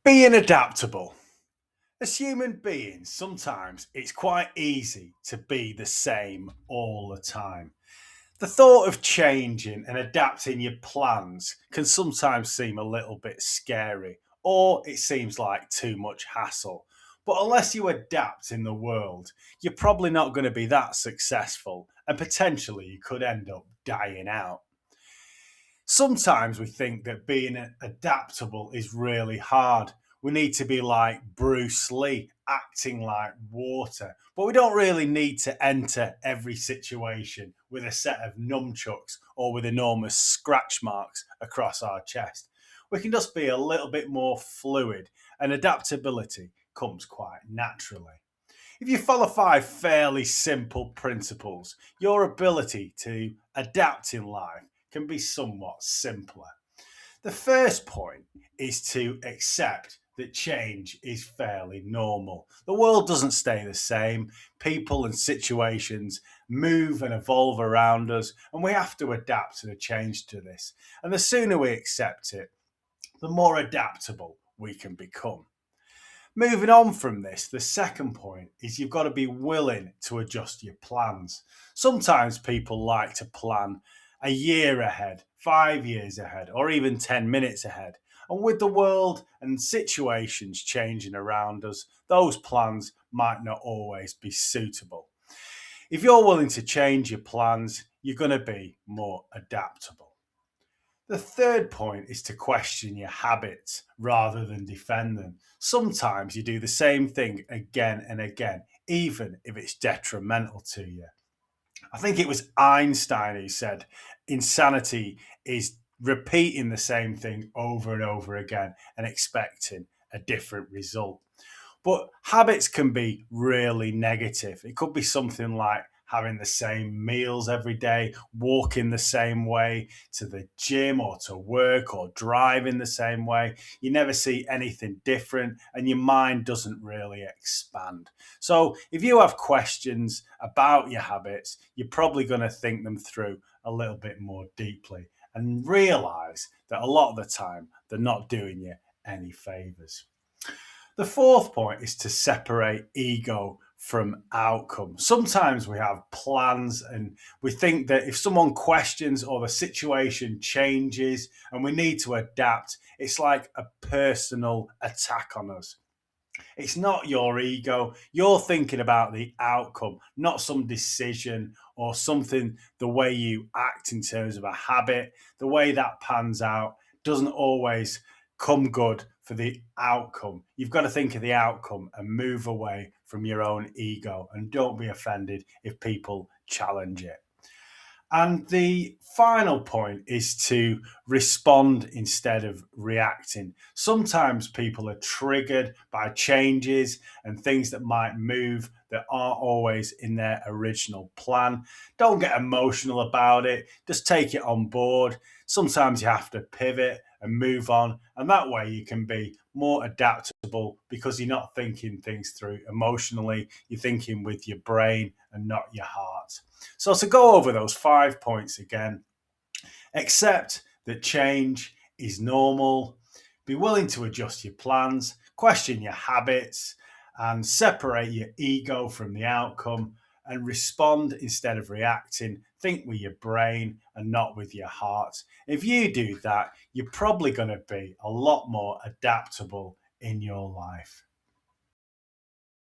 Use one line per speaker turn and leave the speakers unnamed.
Being adaptable. As human beings, sometimes it's quite easy to be the same all the time. The thought of changing and adapting your plans can sometimes seem a little bit scary, or it seems like too much hassle. But unless you adapt in the world, you're probably not going to be that successful, and potentially you could end up dying out. Sometimes we think that being adaptable is really hard. We need to be like Bruce Lee, acting like water. But we don't really need to enter every situation with a set of nunchucks or with enormous scratch marks across our chest. We can just be a little bit more fluid, and adaptability comes quite naturally. If you follow five fairly simple principles, your ability to adapt in life can be somewhat simpler. The first point is to accept that change is fairly normal. The world doesn't stay the same. People and situations move and evolve around us, and we have to adapt and change to this. And the sooner we accept it, the more adaptable we can become. Moving on from this, the second point is you've got to be willing to adjust your plans. Sometimes people like to plan a year ahead, 5 years ahead, or even 10 minutes ahead. And with the world and situations changing around us, those plans might not always be suitable. If you're willing to change your plans, you're going to be more adaptable. The third point is to question your habits rather than defend them. Sometimes you do the same thing again and again, even if it's detrimental to you. I think it was Einstein who said insanity is repeating the same thing over and over again and expecting a different result. But habits can be really negative. It could be something like having the same meals every day, walking the same way to the gym or to work, or driving the same way. You never see anything different, and your mind doesn't really expand. So, if you have questions about your habits, you're probably going to think them through a little bit more deeply and realize that a lot of the time they're not doing you any favors. The fourth point is to separate ego from outcome. Sometimes we have plans and we think that if someone questions or the situation changes and we need to adapt, it's like a personal attack on us. It's not your ego. You're thinking about the outcome, not some decision or something, the way you act in terms of a habit, the way that pans out doesn't always come good for the outcome. You've got to think of the outcome and move away from your own ego, and don't be offended if people challenge it. And the final point is to respond instead of reacting. Sometimes people are triggered by changes and things that might move that aren't always in their original plan. Don't get emotional about it, just take it on board. Sometimes you have to pivot and move on, and that way you can be more adaptable because you're not thinking things through emotionally, you're thinking with your brain and not your heart. So, to go over those 5 points again: accept that change is normal, be willing to adjust your plans, question your habits, and separate your ego from the outcome, and respond instead of reacting. Think with your brain and not with your heart. If you do that, you're probably going to be a lot more adaptable in your life.